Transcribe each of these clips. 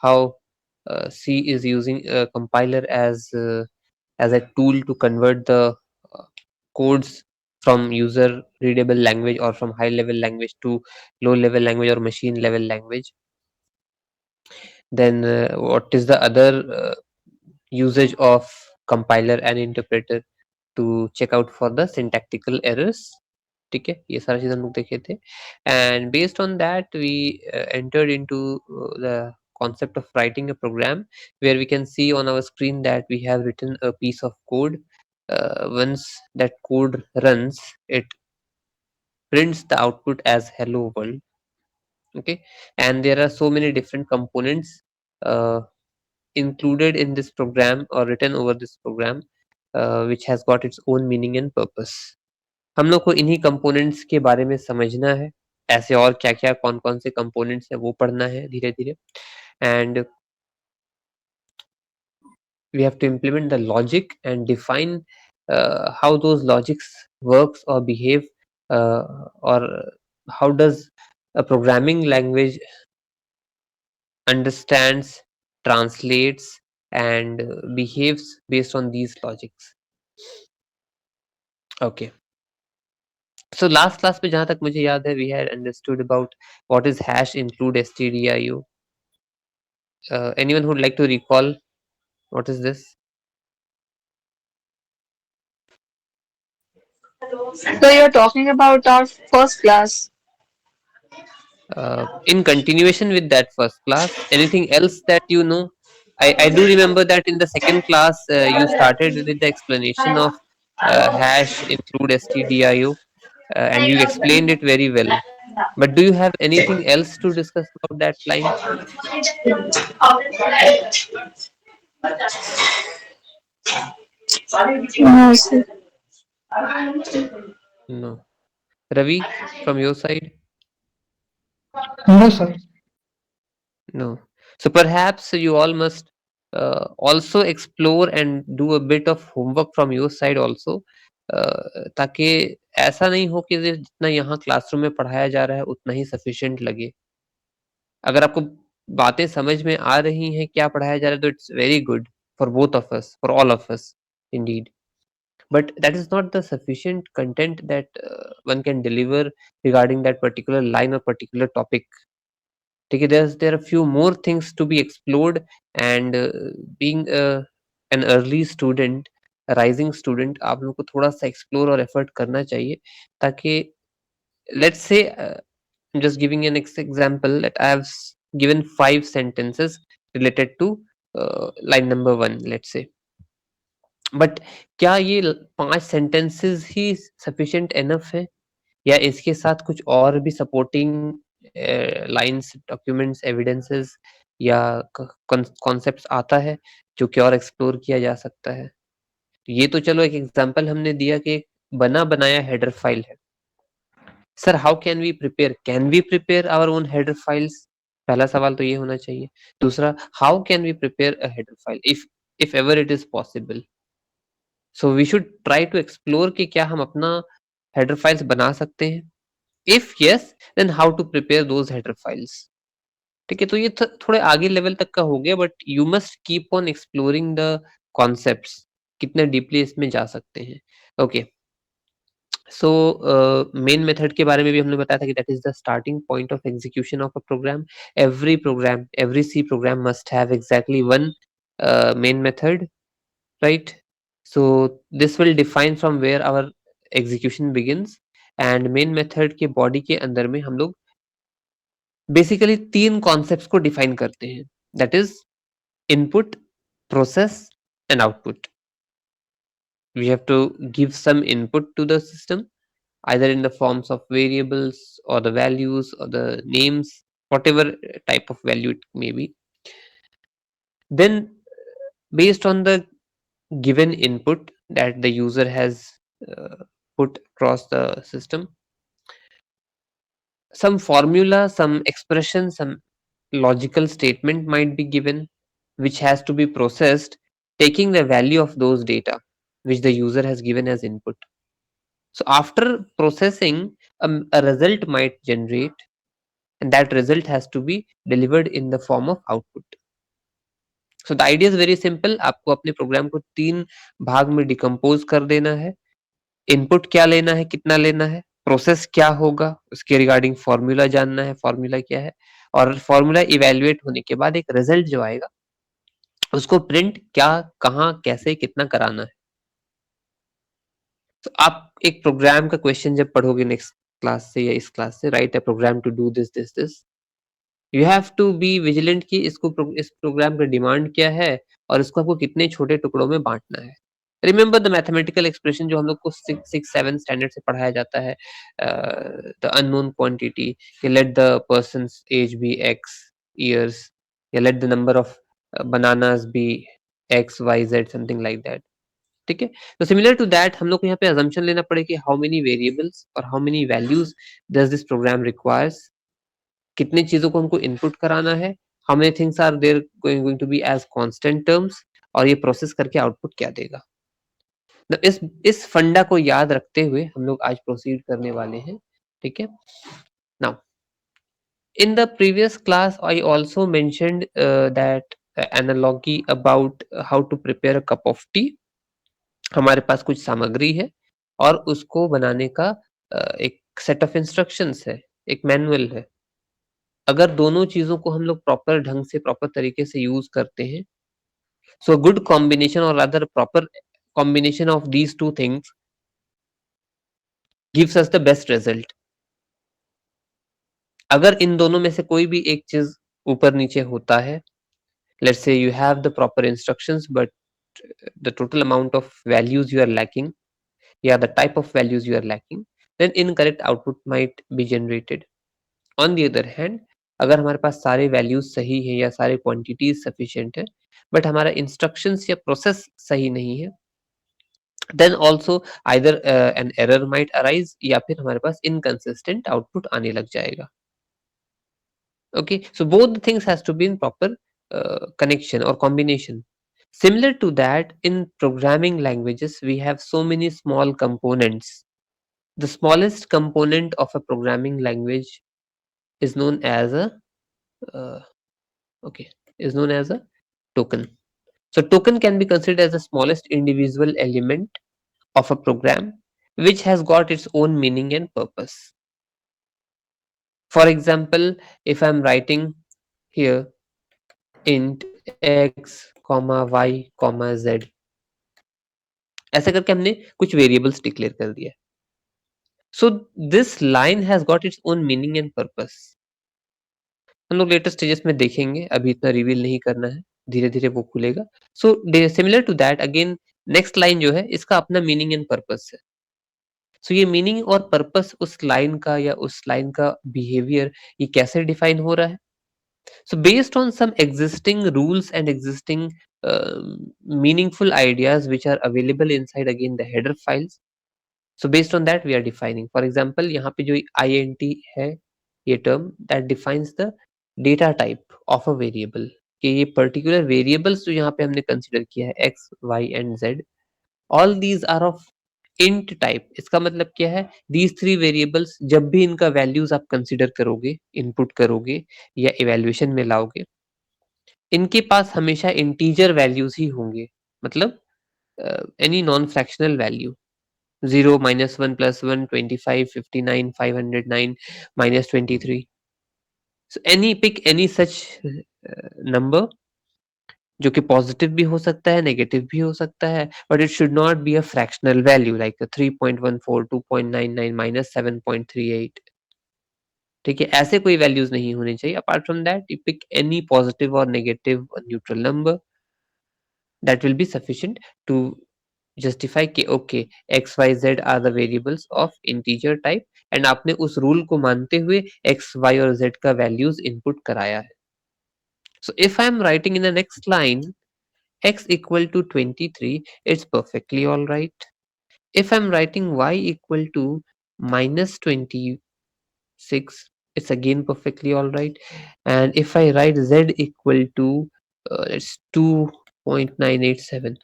how C is using a compiler as a tool to convert the uh, codes from user readable language or from high level language to low level language or machine level language. Then what is the other usage of compiler and interpreter to check out for the syntactical errors. ठीक है, ये सारी चीज़ हम लोग देखे थे, and based on that we entered into the concept of writing a program where we can see on our screen that we have written a piece of code. Once that code runs, it prints the output as hello world. Okay, and there are so many different components uh, included in this program or written over this program, which has got its own meaning and purpose. हम लोग को इन्हीं components के बारे में समझना है, ऐसे और क्या-क्या कौन-कौन से कंपोनेंट्स हैं वो पढ़ना है धीरे-धीरे, and we have to implement the logic and define how those logics works or behave, or how does a programming language understands, translates, and behaves based on these logics. Okay. So last class में जहाँ तक मुझे याद है, we had understood about what is hash include stdio. Anyone who would like to recall what is this? So you're talking about our first class. In continuation with that first class, anything else that you know? I do remember that in the second class you started with the explanation of hash include stdio, and you explained it very well. But do you have anything else to discuss about that line? No, sir. No. Ravi, from your side? No, sir. No. So perhaps you all must also explore and do a bit of homework from your side also, ताकि ऐसा नहीं हो कि जितना यहाँ classroom में पढ़ाया जा रहा है उतना ही सफिशिएंट लगे। अगर आपको बातें समझ में आ रही हैं क्या पढ़ाया जा रहा है तो it's very good for both of us, for all of us indeed. But that is not the sufficient content that one can deliver regarding that particular line or particular topic. Okay, there are few more things to be explored, and being an early student, a rising student, आप लोग को थोड़ा सा explore और effort करना चाहिए ताकि let's say I'm just giving an example that I have given 5 sentences related to line number 1, let's say. But क्या ये 5 सेंटेंसेस ही सफिशिएंट इनफ है या इसके साथ कुछ और भी सपोर्टिंग लाइंस, डॉक्यूमेंट्स, एविडेंसेस या कॉन्सेप्ट्स आता है जो कि और एक्सप्लोर किया जा सकता है? ये तो चलो एक एग्जांपल हमने दिया कि एक बना बनाया हेडर फाइल है। Sir how can we prepare our own header files? पहला सवाल तो ये होना चाहिए। दूसरा, how can we prepare a header file if ever it is possible? So we should try to explore कि क्या हम अपना हेडर फाइल्स बना सकते हैं। If yes, then how to prepare those header files. ठीक है, तो ये थोड़े आगे लेवल तक का हो गया, but you must keep on exploring the concepts, कितने डीपली इसमें जा सकते हैं। ओके, सो मेन मेथड के बारे में भी हमने बताया था कि that is the starting point of execution of a program. Every C program must have exactly one main method, right? So this will define from where our execution begins, and main method के body के अंदर में हम लोग basically 3 concepts को define करते हैं, that is input, process and output. We have to give some input to the system either in the forms of variables or the values or the names, whatever type of value it may be. Then based on the given input that the user has uh, put across the system, some formula, some expression, some logical statement might be given which has to be processed taking the value of those data which the user has given as input. So after processing, a result might generate, and that result has to be delivered in the form of output. So the idea is very simple. आपको अपने programme को 3 भाग में decompose कर देना है. Input क्या लेना है, कितना लेना है, प्रोसेस क्या होगा, उसके रिगार्डिंग फॉर्मूला जानना है, फॉर्मूला क्या है, और फॉर्मूला इवैल्यूएट होने के बाद एक रिजल्ट जो आएगा उसको प्रिंट क्या, कहाँ, कैसे, कितना कराना है. तो आप एक प्रोग्राम का क्वेश्चन जब पढ़ोगे नेक्स्ट क्लास से या इस क्लास से, write a program to do this this this, you have to be vigilant कि इस प्रोग्राम का डिमांड क्या है और इसको आपको कितने छोटे टुकड़ों में बांटना है. रिमेंबर द मैथमेटिकल एक्सप्रेशन जो हम लोग को 6-7 स्टैंडर्ड से पढ़ाया जाता है, द अननोन क्वांटिटी, कि let the persons age be x years, या let the number of bananas be x y z, something like that. ठीक है. तो सिमिलर टू दैट हम लोग को यहाँ पे अजम्पशन लेना पड़ेगा कि हाउ मेनी वेरिएबल्स और how many values does this program requires, कितने चीजों को हमको इनपुट कराना है, how many things are there going to be as constant terms, और ये प्रोसेस करके आउटपुट क्या देगा. तो इस फंडा को याद रखते हुए हम लोग आज प्रोसीड करने वाले हैं. ठीक है. Now in the previous class I also mentioned that analogy about how to prepare a cup of tea. हमारे पास कुछ सामग्री है और उसको बनाने का एक सेट ऑफ इंस्ट्रक्शंस है, एक मैनुअल है. अगर दोनों चीजों को हम लोग प्रॉपर ढंग से, प्रॉपर तरीके से यूज करते हैं, सो गुड कॉम्बिनेशन और other proper combination of these two things gives us the best result. अगर इन दोनों में से कोई भी एक चीज ऊपर नीचे होता है, let's say you have the proper instructions but the total amount of values you are lacking, या the type of values you are lacking, then incorrect output might be generated. On the other hand, अगर हमारे पास सारे values सही है या सारे quantities sufficient है, but हमारा इंस्ट्रक्शंस या प्रोसेस सही नहीं है, then also either an error might arise या फिर हमारे पास inconsistent output आने लग जाएगा. Okay, so both the things has to be in proper connection or combination. Similar to that, in programming languages, we have so many small components. The smallest component of a programming language is known as a uh, is known as a token. So token can be considered as the smallest individual element of a program which has got its own meaning and purpose. For example, if I'm writing here int x, y, z, ऐसा करके हमने कुछ variables declare कर दिया. So this line has got its own meaning and purpose. हम लोग latest stages में देखेंगे, अभी इतना रिवील नहीं करना है, धीरे धीरे वो खुलेगा. So similar to that again next line जो है इसका अपना मीनिंग एंड पर्पस है. सो ये मीनिंग और पर्पस उस लाइन का या उस लाइन का बिहेवियर ये कैसे डिफाइन हो रहा है. So based on some existing rules and existing meaningful ideas which are available inside again the header files. So based on that we are defining. For example, यहाँ पे जो int है ये term that defines the data type of a variable, कि ये particular variables जो यहाँ पे हमने consider किया है x, y and z, all these are of int type. इसका मतलब क्या है, these three variables जब भी इनका values आप consider करोगे, input करोगे या evaluation में लाओगे, इनके पास हमेशा integer values ही होंगे. मतलब any non-fractional value. 0, -1, +1, 25, 59, 509, -23. So pick any such number जो कि पॉजिटिव भी हो सकता है, नेगेटिव भी हो सकता है, but it should not be a fractional value like 3.14, 2.99, -7.38. ठीक है, ऐसे कोई वैल्यूज नहीं होने चाहिए. Apart from that you pick any positive और नेगेटिव और neutral number that will be sufficient to justify कि okay x y z are the variables of integer type and आपने उस रूल को मानते हुए x y और z का values input कराया है. So if I am writing in the next line x equal to 23, it's perfectly all right. If I'm writing y equal to -26, it's again perfectly all right. And if I write z equal to it's 2.987,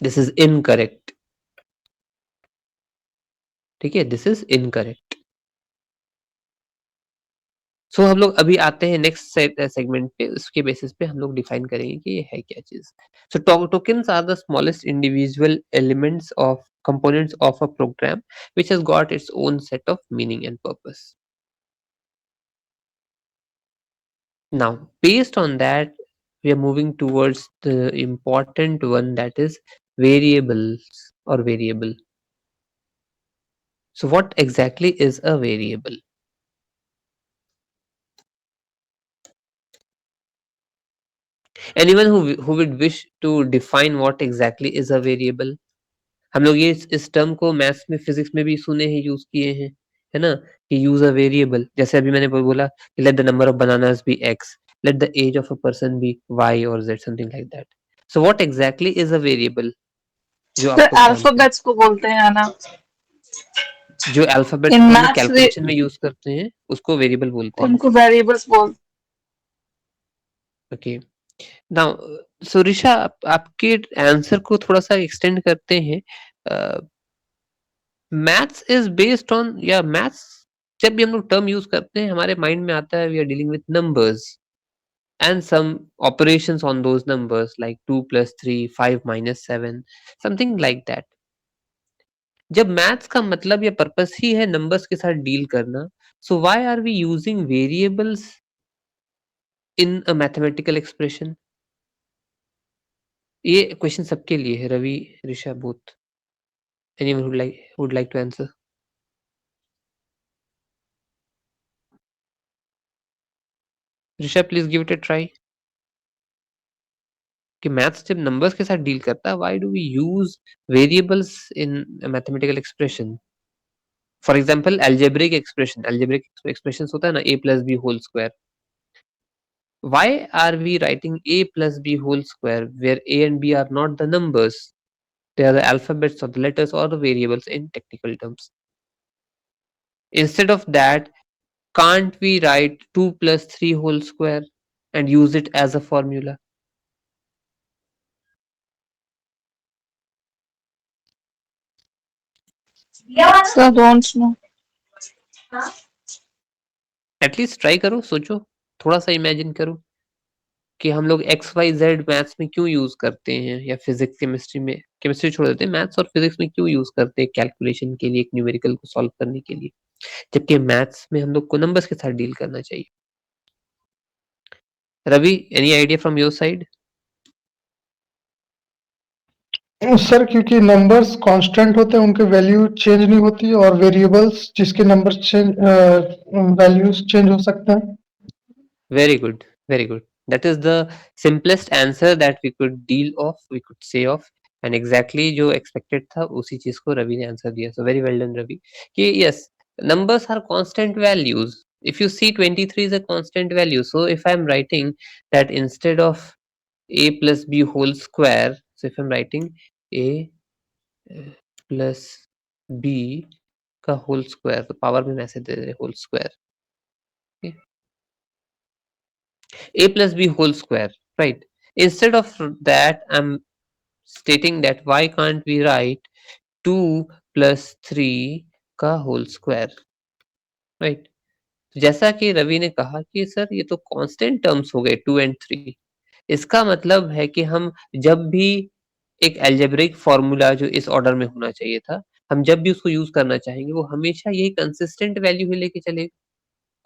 this is incorrect. ठीक है, this is incorrect. सो हम लोग अभी आते हैं next segment पे, उसके basis पे हम लोग डिफाइन करेंगे कि ये है क्या चीज। सो tokens are the smallest individual elements of components of a program which has got its own set of meaning and purpose. Now, based on that, we are moving towards the important one, that is variables or variable. So what exactly is a variable? Anyone who would wish to define what exactly is a variable? हम लोग ये इस term को maths में physics में भी सुने हैं, यूज किए हैं, है ना, कि यूज अ वेरिएबल। जैसे अभी मैंने बोला कि let the number of bananas be X, let the age of a person be Y और Z, something like that. So what exactly is a variable जो सर आप लोग जानते हैं? अल्फाबेट्स को बोलते हैं ना, जो अल्फाबेट्स इन को हम लोग मैथ्स कैलकुलेशन में यूज करते हैं उसको वेरिएबल बोलते हैं। उनको वेरिएबल्स बोल। ओके, नाउ सो ऋषा, आपके आंसर को थोड़ा सा एक्सटेंड करते हैं। मैथ्स इज बेस्ड ऑन, या मैथ्स जब भी हम लोग टर्म यूज करते हैं हमारे माइंड में आता है we are dealing with numbers and some operations on those numbers like 2 plus 3, 5 minus 7, something like that. जब मैथ्स का मतलब या पर्पस ही है नंबर्स के साथ डील करना, so why are we using variables in a mathematical expression? ये question सबके लिए है, Ravi, Risha, both. Anyone would like to answer? Risha, please give it a try. कि मैथ्स जब नंबर्स के साथ डील करता है, why do we use variables in mathematical expression? For example algebraic expressions होता है ना, a plus b whole square. Why are we writing a plus b whole square where a and b are not the numbers? They are the alphabets or the letters or the variables in technical terms. Instead of that, can't we write 2 plus 3 whole square and use it as a formula? Sir don't know. At least try करो, सोचो, थोड़ा सा imagine करो कि हम लोग x Y Z maths में क्यों यूज करते हैं, या फिजिक्स केमिस्ट्री में, केमिस्ट्री छोड़ देते हैं, मैथ्स और फिजिक्स में क्यों यूज करते हैं कैलकुलेशन के लिए, एक न्यूमेरिकल को सॉल्व करने के लिए, जबकि मैथ्स में हम लोग को नंबर्स के साथ डील करना चाहिए। Ravi, any idea from your side? Sir क्योंकि नंबर्स कांस्टेंट होते हैं, उनके वैल्यू चेंज नहीं होती, और वेरिएबल्स जिसके नंबर चेंज वैल्यूज चेंज हो सकते हैं। Very good, very good. That is the simplest answer that we could deal of, we could say of, and exactly जो expected था उसी चीज को रवि ने आंसर दिया. So very well done, Ravi. कि yes, numbers are constant values. If you see 23 is a constant value. So if I'm writing that instead of a plus b whole square, so if I'm writing a plus b का whole square, तो power में message दे रहे whole square. Okay. A plus b whole square, right? Instead of that, I'm stating that why can't we write 2 plus 3 का whole square, right? जैसा कि रवि ने कहा कि सर ये तो कांस्टेंट टर्म्स हो गए 2 एंड 3, इसका मतलब है कि हम जब भी एक अलजेब्रिक फॉर्मूला जो इस ऑर्डर में होना चाहिए था, हम जब भी उसको यूज करना चाहेंगे वो हमेशा यही कंसिस्टेंट वैल्यू ही लेके चलेगा,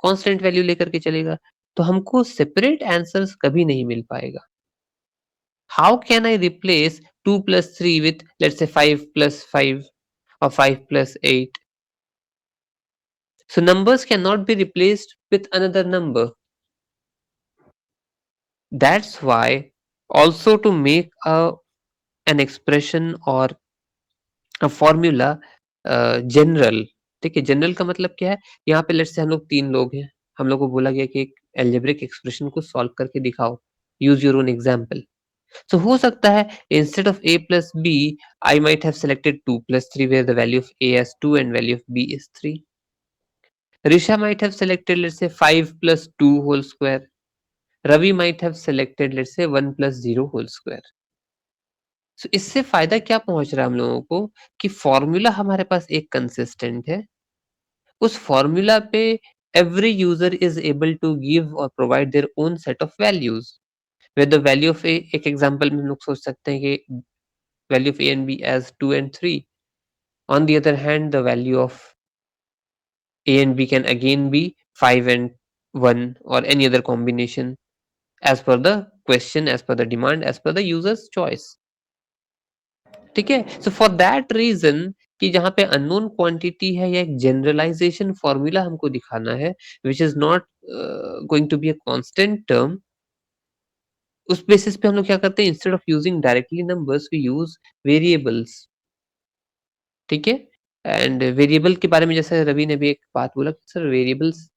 कांस्टेंट वैल्यू लेकर के चलेगा, तो हमको सेपरेट आंसर्स कभी नहीं मिल पाएगा। How can I replace 2 plus 3 with, let's say, 5 plus 5 or 5 plus 8? So numbers cannot be replaced with another number. That's why also to make an expression or a formula general, ठीक है, general का मतलब क्या है, यहाँ पे let's say हम लोग 3 लोग हैं, हम लोग को बोला गया कि एक algebraic expression को सॉल्व करके दिखाओ, use your own example. So हो सकता है instead of a plus b, I might have selected 2 plus 3 where the value of a is 2 and value of b is 3. Risha might have selected, let's say, 5 plus 2 whole square. Ravi might have selected, let's say, 1 plus 0 whole square. So इससे फायदा क्या पहुंच रहा है हम लोगों को कि फॉर्मूला हमारे पास एक कंसिस्टेंट है, उस फॉर्मूला पे every user is able to give or provide their own set of values, where the value of a, एक एग्जांपल में हम लोग सोच सकते हैं कि value of a and b as 2 and 3. On the other hand, the value of a and b can again be 5 and 1 or any other combination as per the question, as per the demand, as per the user's choice. ठीक है, so for that reason कि जहाँ पे unknown quantity है या एक generalization formula हमको दिखाना है which is not going to be a constant term, उस बेसिस पे हम लोग क्या करते हैं, instead of using directly numbers we use variables. ठीक है, एंड वेरिएबल के बारे में जैसे रवि ने भी एक बात बोला कि सर वेरिएबल्स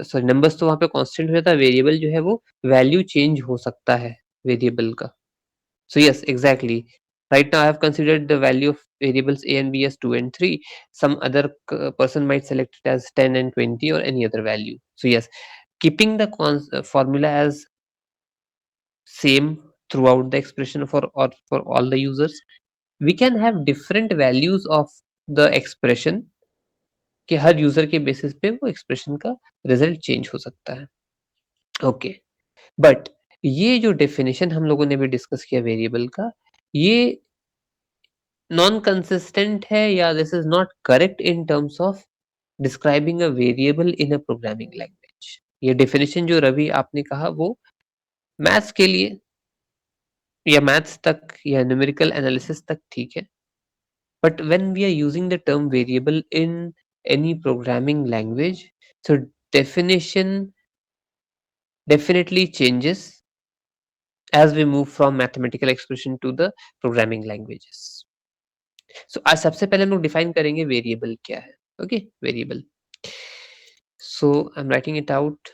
सॉरी नंबर्स तो वहाँ पे कांस्टेंट हो जाता है, वेरिएबल जो है वो वैल्यू चेंज हो सकता है वेरिएबल का. So yes, exactly. Right now I have considered the value of variables a and b as 2 and 3. Some other person might select it as 10 and 20 or any other value. So yes, keeping the formula as same throughout the expression for or for all the users, we can have different values of the expression कि हर user के basis पे वो expression का result change हो सकता है. Okay, but ये जो डेफिनेशन हम लोगों ने भी डिस्कस किया वेरिएबल का, ये नॉन कंसिस्टेंट है या this is not correct in terms of describing a variable in a programming language. ये डेफिनेशन जो रवि आपने कहा वो मैथ्स के लिए या मैथ्स तक या न्यूमेरिकल एनालिसिस तक ठीक है, but when we are using the term variable in any programming language, so definition definitely changes as we move from mathematical expression to the programming languages. So आज सबसे पहले हम लोग define करेंगे variable क्या है. Okay, variable. So I'm writing it out.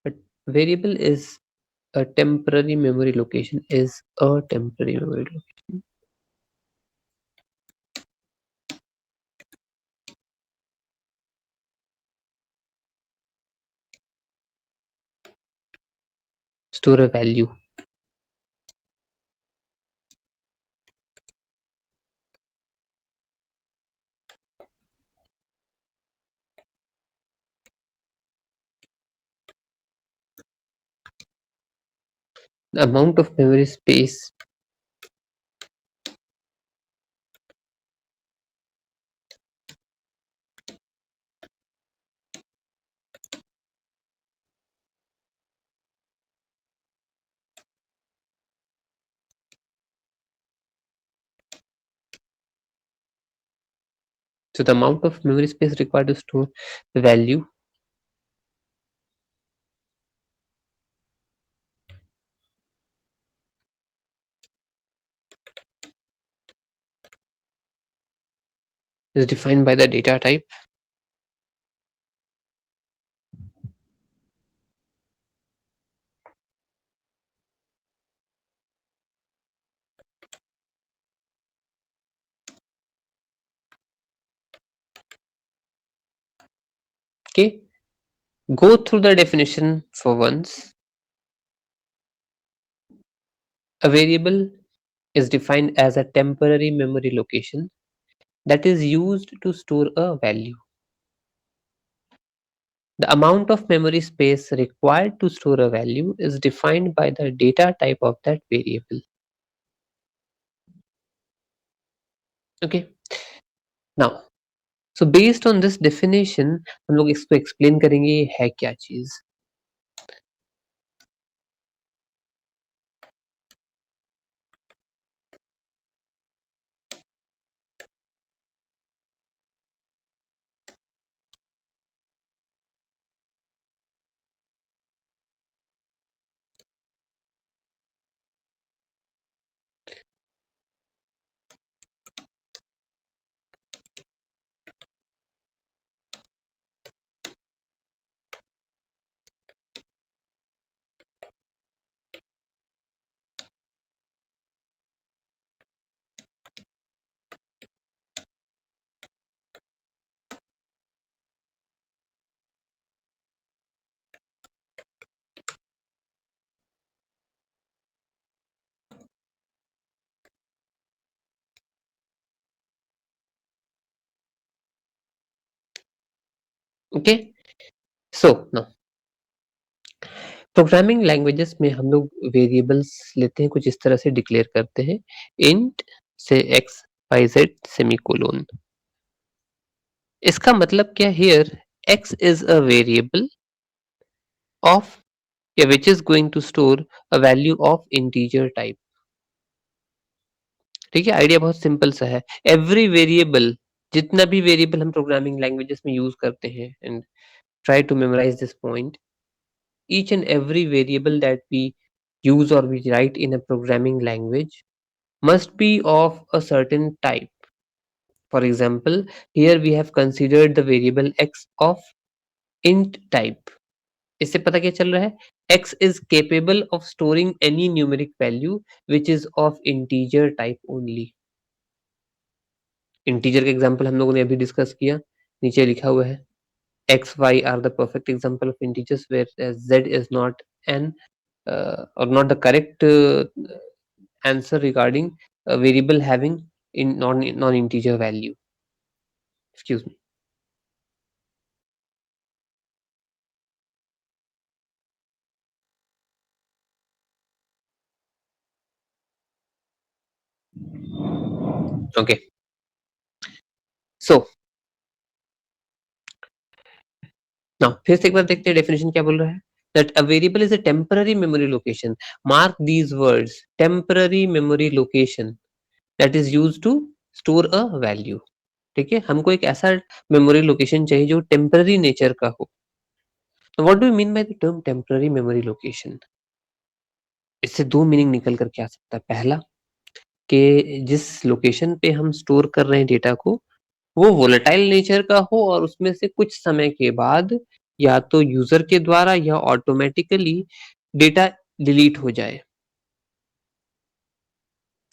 But variable is a temporary memory location, is a temporary memory location. Store a value. The amount of memory space so the amount of memory space required to store the value is defined by the data type. Okay, go through the definition for once. A variable is defined as a temporary memory location that is used to store a value. The amount of memory space required to store a value is defined by the data type of that variable. Okay, now so based on this definition हम लोग इसको explain करेंगे ये है क्या चीज. Okay, so now programming languages में हम लोग वेरिएबल्स लेते हैं, कुछ इस तरह से डिक्लेयर करते हैं, इंट से एक्स वाई जेड सेमीकोलन। इसका मतलब क्या, here x is a variable of which is going to store a value of integer type। ठीक है, आइडिया बहुत सिंपल सा है। एवरी वेरिएबल, जितना भी वेरिएबल हम प्रोग्रामिंग लैंग्वेजेस में यूज करते हैं, and try to memorize this point, each and every variable that we use or we write in a programming language must be of a certain type। For example, here we have considered the variable x of int type। इससे पता क्या चल रहा है, x is capable of storing any numeric value which is of integer type only। Integer का example हम लोगों ने अभी डिस्कस किया, नीचे लिखा हुआ है x y are the perfect example of integers where z is not an or not the correct answer regarding a variable having in non integer value। Excuse me। Okay, so now फिर से एक बार देखते हैं definition क्या बोल रहा है, that a variable is a temporary memory location। mark these words, temporary memory location that is used to store a value। ठीक है, हमको एक ऐसा मेमोरी लोकेशन चाहिए जो टेम्पररी नेचर का हो। तो what do you mean by the term temporary memory location? इससे दो मीनिंग निकल कर के आ सकता है। पहला, कि जिस लोकेशन पे हम स्टोर कर रहे हैं डेटा को, वो वोलेटाइल नेचर का हो और उसमें से कुछ समय के बाद या तो यूजर के द्वारा या ऑटोमेटिकली डेटा डिलीट हो जाए।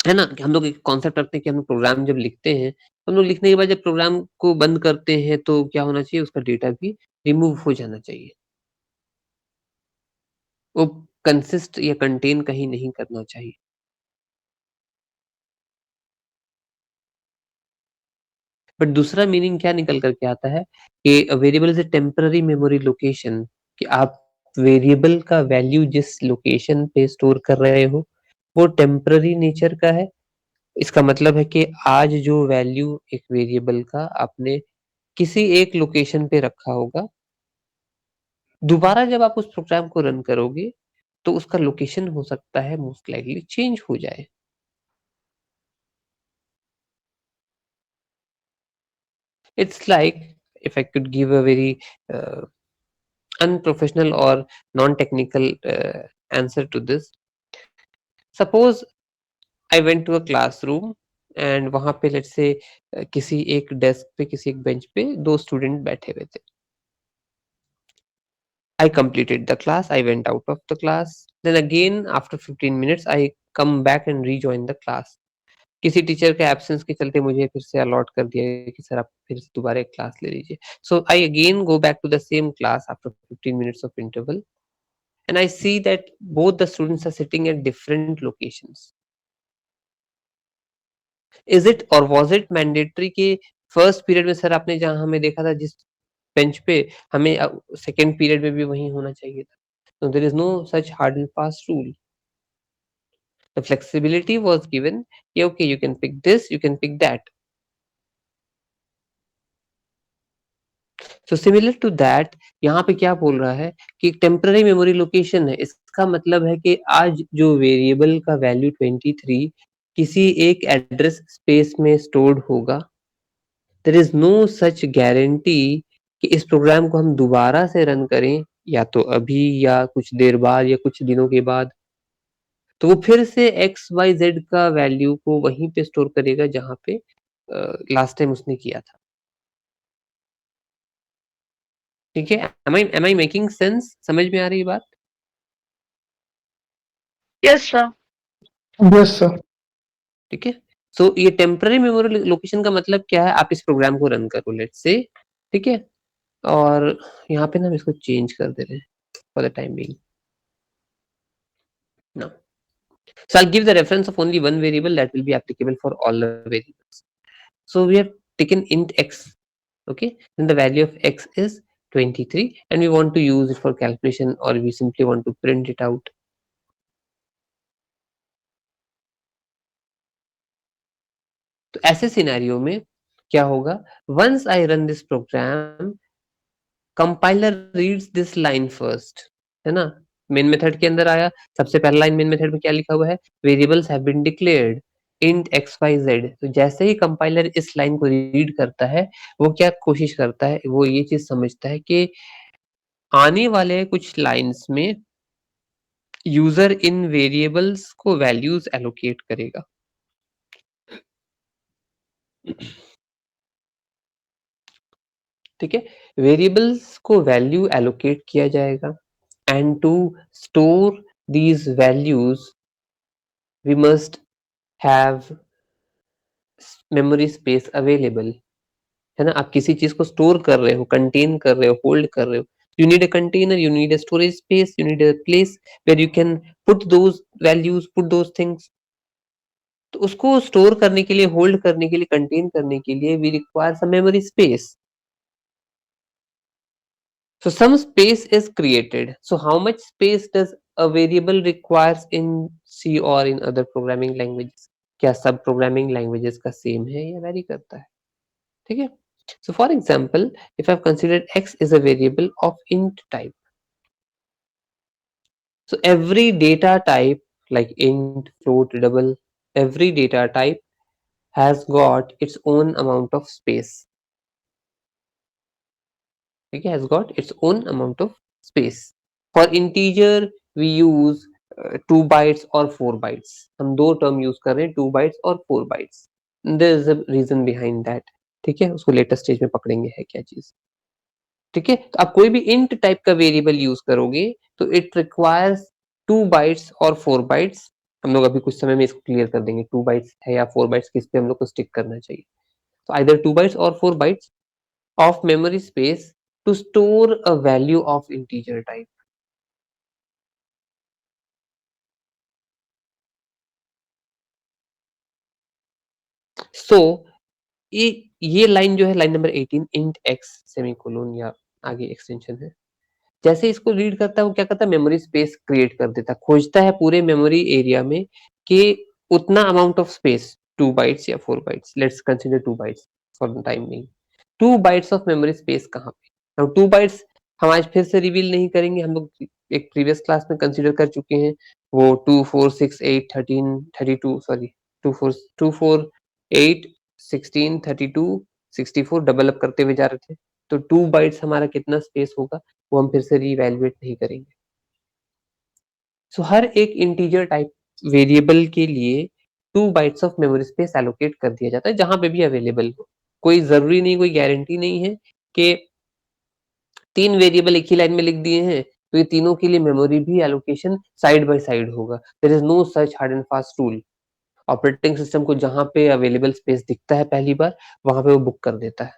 है ना, कि हम लोग एक कॉन्सेप्ट रखते हैं कि हम लोग प्रोग्राम जब लिखते हैं, तो हम लोग लिखने के बाद जब प्रोग्राम को बंद करते हैं तो क्या होना चाहिए, उसका डेटा भी रिमूव हो जाना चाहिए। वो कंसिस्ट या कंटेन कहीं नहीं करना चाहिए। बट दूसरा मीनिंग क्या निकल करके आता है कि variable is a temporary memory location, कि आप वेरिएबल का वैल्यू जिस लोकेशन पे स्टोर कर रहे हो वो टेम्पररी नेचर का है। इसका मतलब है कि आज जो वैल्यू एक वेरिएबल का आपने किसी एक लोकेशन पे रखा होगा, दोबारा जब आप उस प्रोग्राम को रन करोगे तो उसका लोकेशन हो सकता है मोस्ट लाइकली चेंज हो जाए। It's like, if I could give a very unprofessional or non-technical answer to this, suppose I went to a classroom and वहां पे let's say किसी एक डेस्क पे, किसी एक बेंच पे दो स्टूडेंट बैठे हुए थे। I completed the class, I went out of the class, then again after 15 minutes I come back and rejoin the class। किसी टीचर के एब्सेंस के चलते मुझे फिर से अलॉट कर दिया गया कि सर आप फिर से दोबारा एक क्लास ले लीजिए। So I again go back to the same class after 15 minutes of interval and I see that both the students are sitting at different locations. Is it और वाज इट मैंडेटरी कि first period में sir आपने जहां हमें देखा था जिस bench पे, हमें सेकेंड पीरियड में भी वहीं होना चाहिए था? So there is no such hard and fast rule. The flexibility was given, yeah, okay, you can pick this, you can pick that। So similar to that, यहाँ पे क्या बोल रहा है कि टेम्पररी मेमोरी लोकेशन है। इसका मतलब है कि आज जो वेरिएबल का वैल्यू 23 किसी एक एड्रेस स्पेस में स्टोर्ड होगा, there is no such guarantee कि इस प्रोग्राम को हम दोबारा से रन करें, या तो अभी या कुछ देर बाद या कुछ दिनों के बाद, तो वो फिर से एक्स वाई जेड का वैल्यू को वहीं पे स्टोर करेगा जहां पे लास्ट टाइम उसने किया था। ठीक है, एम आई मेकिंग सेंस? समझ में आ रही है बात? Yes, sir. Yes sir. ठीक है, सो ये टेम्पररी मेमोरी लोकेशन का मतलब क्या है, आप इस प्रोग्राम को रन करो लेट्स से, ठीक है, और यहाँ पे ना हम इसको चेंज कर दे रहे हैं for the time being. Now so I'll give the reference of only one variable that will be applicable for all the variables। So we have taken int x, okay, then the value of x is 23 and we want to use it for calculation or we simply want to print it out. तो ऐसे scenario में क्या होगा, once I run this program, compiler reads this line first, है ना, main method के अंदर आया, सबसे पहला लाइन मेन मेथड में क्या लिखा हुआ है, variables have been declared int xyz। तो जैसे ही कंपाइलर इस लाइन को रीड करता है, वो क्या कोशिश करता है, वो ये चीज समझता है कि आने वाले कुछ लाइंस में यूजर इन वेरिएबल्स को वैल्यूज एलोकेट करेगा। ठीक है, वेरिएबल्स को वैल्यू एलोकेट किया जाएगा and to store these values we must have memory space available, है ना। आप किसी चीज को स्टोर कर रहे हो, कंटेन कर रहे हो, होल्ड कर रहे हो, you need a container, you need a storage space, you need a place where you can put those values, put those things। तो उसको स्टोर करने के लिए, होल्ड करने के लिए, कंटेन करने के लिए we require some memory space। So some space is created। So how much space does a variable requires in C or in other programming languages? क्या सब प्रोग्रामिंग लैंग्वेजेस का सेम है या वेरी करता है? ठीक है। So for example, if I've considered x is a variable of int type, so every data type like int, float, double, every data type has got its own amount of space। ठीक है, has got its own amount of space। For integer we use 2 bytes और 4 bytes। हम दो term use कर रहे हैं, 2 bytes और 4 bytes। There is a reason behind that। ठीक है, उसको लेटेस्ट स्टेज में पकड़ेंगे है क्या चीज। ठीक है, तो आप कोई भी इंट टाइप का वेरिएबल यूज करोगे तो इट रिक्वायर्स 2 बाइट्स और 4 बाइट्स। हम लोग अभी कुछ समय में इसको क्लियर कर देंगे 2 बाइट्स है या 4 बाइट्स, किस पे हम लोग को स्टिक करना चाहिए। तो आइदर 2 बाइट्स और 4 bytes of memory space to store a value of integer type. So ये लाइन जो है, line number 18 int X semicolon या आगे एक्सटेंशन है, जैसे इसको रीड करता है वो क्या करता है, मेमोरी स्पेस क्रिएट कर देता है, खोजता है पूरे मेमोरी एरिया में कि उतना अमाउंट ऑफ स्पेस 2 बाइट्स या 4 bytes, let's consider 2 bytes for the time being. 2 bytes of memory space कहाँ पे। अब 2 बाइट्स हम आज फिर से रिवील नहीं करेंगे, हम लोग एक प्रीवियस क्लास में कंसीडर कर चुके हैं, वो 2 4 6 8 13 32 सॉरी 2 4 2 4 8 16 32 64 डबल अप करते हुए जा रहे थे। तो 2 बाइट्स हमारा कितना स्पेस होगा वो हम फिर से रीवैल्यूएट नहीं करेंगे। सो हर एक इंटीजर टाइप वेरिएबल के लिए 2 bytes of memory space allocate कर दिया जाता है, जहां पे भी अवेलेबल हो। कोई जरूरी नहीं, कोई गारंटी नहीं है कि 3 वेरिएबल एक ही लाइन में लिख दिए हैं तो ये तीनों के लिए मेमोरी भी एलोकेशन साइड बाय साइड होगा। There is no such hard and fast rule. Operating system को जहां पे अवेलेबल स्पेस दिखता है पहली बार, वहां पे वो बुक कर देता है।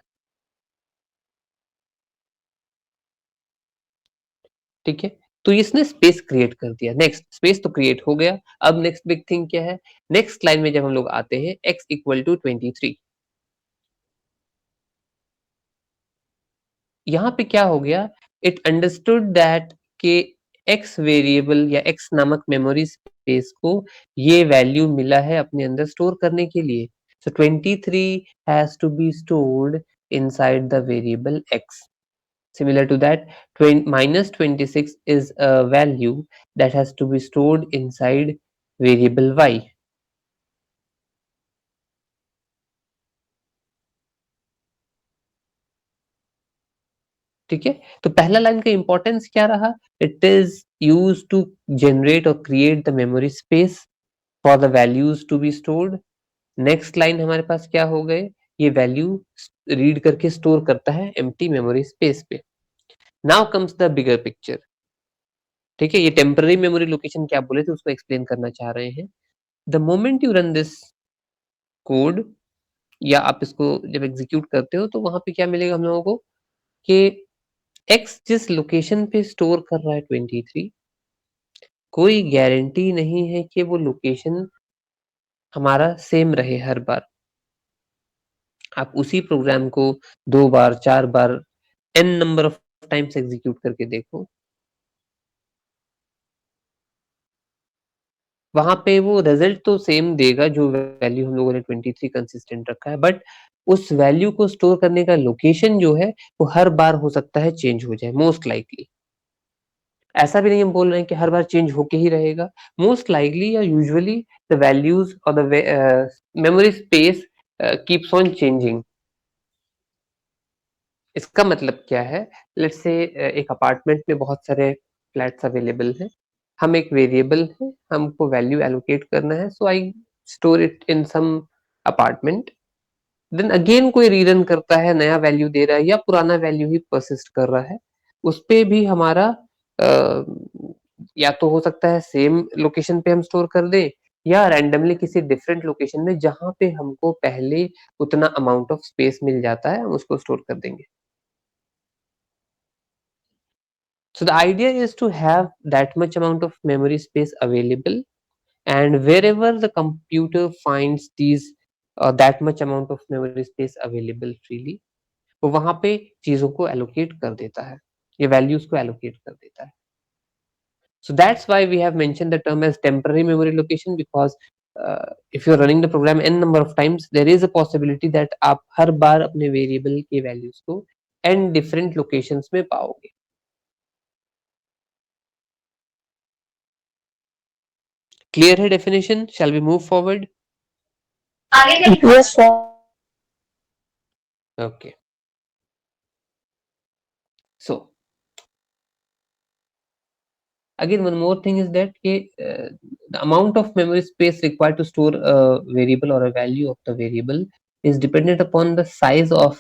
ठीक है, तो इसने स्पेस क्रिएट कर दिया। नेक्स्ट, स्पेस तो क्रिएट हो गया, अब नेक्स्ट बिग थिंग क्या है, नेक्स्ट लाइन में जब हम लोग आते हैं x इक्वल टू 23, यहाँ पे क्या हो गया, इट अंडरस्टूड दैट के x वेरिएबल या x नामक मेमोरी स्पेस को ये वैल्यू मिला है अपने अंदर स्टोर करने के लिए। So 23 has to be stored inside the variable x। Similar to that, minus 26 is a value that has to be stored inside variable y। ठीक है, तो पहला लाइन का इंपॉर्टेंस क्या रहा, it is use to generate और create the memory space for the values to be stored. Next line हमारे पास क्या हो गए, ये वैल्यू रीड करके स्टोर करता है एम्प्टी मेमोरी स्पेस पे। Now comes the bigger picture. ठीक है, ये टेम्पररी मेमोरी लोकेशन क्या बोले थे उसको एक्सप्लेन करना चाह रहे हैं। The moment you run this code या आप इसको जब एग्जीक्यूट करते हो तो वहां पे क्या मिलेगा हम लोगों को कि x जिस लोकेशन पे स्टोर कर रहा है 23, कोई गारंटी नहीं है कि वो लोकेशन हमारा सेम रहे हर बार। आप उसी प्रोग्राम को 2 बार 4 बार n number of times execute करके देखो, वहां पे वो रिजल्ट तो सेम देगा जो वैल्यू हम लोगों ने 23 कंसिस्टेंट रखा है, बट उस वैल्यू को स्टोर करने का लोकेशन जो है वो हर बार हो सकता है चेंज हो जाए, मोस्ट लाइकली। ऐसा भी नहीं हम बोल रहे हैं कि हर बार चेंज होके ही रहेगा, मोस्ट लाइकली या यूजुअली द वैल्यूज और the memory space keeps on changing. इसका मतलब क्या है, लेट्स से एक अपार्टमेंट में बहुत सारे फ्लैट्स अवेलेबल हैं, हम एक वेरिएबल है, हमको वैल्यू एलोकेट करना है, so I store it in some apartment, then again कोई रीरन करता है, नया वैल्यू दे रहा है या पुराना वैल्यू ही परसिस्ट कर रहा है, उस पे भी हमारा या तो हो सकता है सेम लोकेशन पे हम स्टोर कर दें या रैंडमली किसी डिफरेंट लोकेशन में जहां पे हमको पहले उतना अमाउंट ऑफ स्पेस मिल जाता है हम उसको स्टोर कर देंगे। So the idea is to have that much amount of memory space available, and wherever the computer finds these that much amount of memory space available freely, वो वहां पे चीजों को allocate कर देता है, ये values को allocate कर देता है। So that's why we have mentioned the term as temporary memory location, because if you're running the program n number of times, there is a possibility that आप हर बार अपने variable के values को n different locations में पाओगे। Clear है definition? Shall we move forward? Yes, sir. Okay. So again, one more thing is that the amount of memory space required to store a variable or a value of the variable is dependent upon the size of,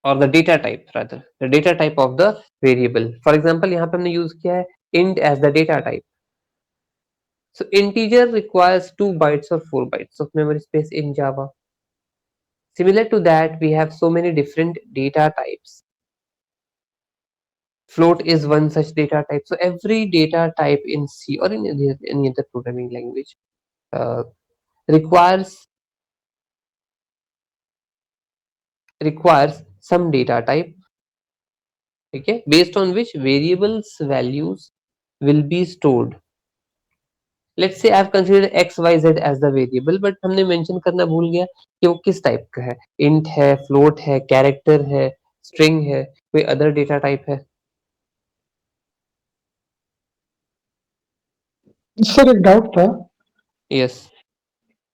or the data type rather, the data type of the variable. For example, यहाँ पे हमने use किया है int as the data type. So integer requires 2 bytes or 4 bytes of memory space in Java. Similar to that, we have so many different data types. Float is one such data type. So every data type in C or in any other programming language uh, requires some data type, okay, based on which variables values will be stored. Let's say I have considered x y z as the variable, but हमने mention करना भूल गया कि वो किस type का है, int है, float है, character है, string है, कोई other data type है। सर एक डाउट था। Yes.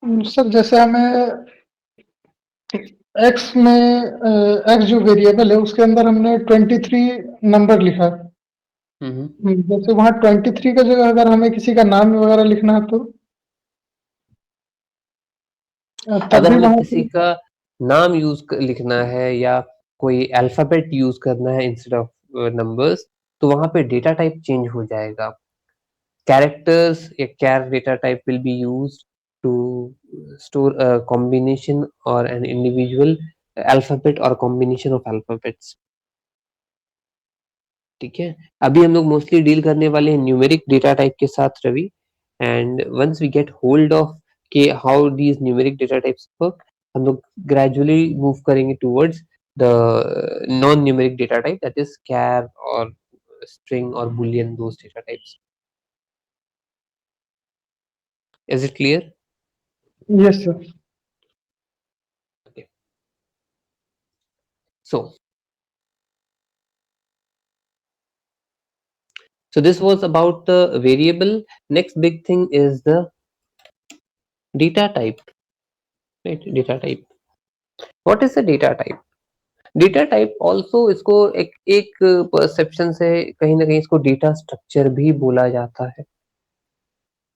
सर जैसे हमें एक्स में एक्स जो वेरिएबल है उसके अंदर हमने 23 नंबर लिखा है। जैसे वहाँ 23 का जगह अगर हमें किसी का नाम वगैरह लिखना है तो तब अगर भी हमें वहाँ किसी का नाम लिखना है या कोई अल्फाबेट यूज करना है इंस्टेड ऑफ नंबर्स, तो वहां पे डेटा टाइप चेंज हो जाएगा। कैरेक्टर्स या char data type will be used to store a combination or an individual alphabet or combination of alphabets। ठीक है, अभी हम लोग मोस्टली डील करने वाले हैं न्यूमेरिक डेटा टाइप के साथ Ravi, and once we get hold of के how these numeric data types work, हम लोग ग्रेजुअली मूव करेंगे towards the non numeric data type, that is char और string or boolean, those data types। Is it clear? Yes sir. Okay. So this was about the variable. Next big thing is the data type, right? Data type. What is the data type? Data type also इसको एक perception से कहीं ना कहीं इसको data structure भी बोला जाता है।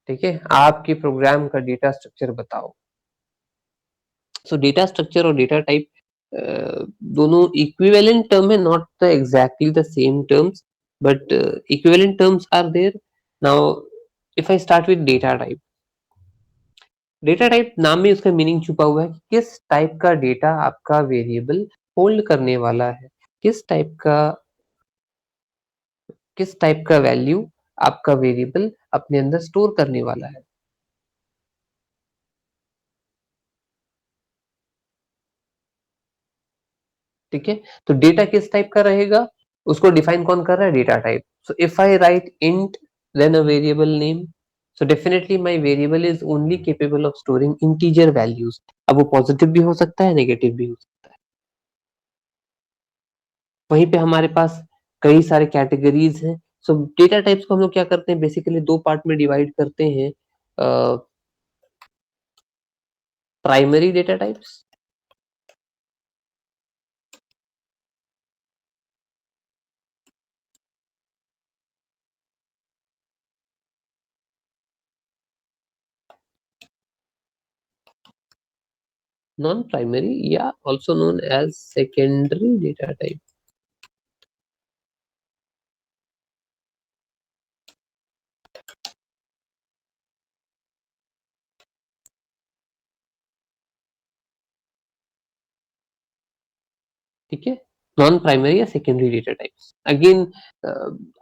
ठीक है, आपके प्रोग्राम का डेटा स्ट्रक्चर बताओ। सो डेटा स्ट्रक्चर और डेटा टाइप दोनों इक्विवेलेंट टर्म है, not the exactly the same terms, but equivalent terms are there. Now if I start with data type, data type नाम में उसका मीनिंग छुपा हुआ है, किस टाइप का डेटा आपका वेरिएबल होल्ड करने वाला है, किस टाइप का वैल्यू आपका वेरिएबल अपने अंदर स्टोर करने वाला है। ठीक है, तो डेटा किस टाइप का रहेगा, उसको डिफाइन कौन कर रहा है, data type. So if I write int then a variable name, so definitely my variable is only capable of storing integer values. अब वो पॉजिटिव भी हो सकता है, नेगेटिव भी हो सकता है. वहीं पे हमारे पास कई सारे कैटेगरीज हैं. सो डेटा टाइप्स को हम लोग क्या करते हैं, बेसिकली दो पार्ट में डिवाइड करते हैं. Primary data types, non primary या also known as secondary data type. ठीक है, नॉन प्राइमरी या सेकेंडरी डेटा टाइप्स. अगेन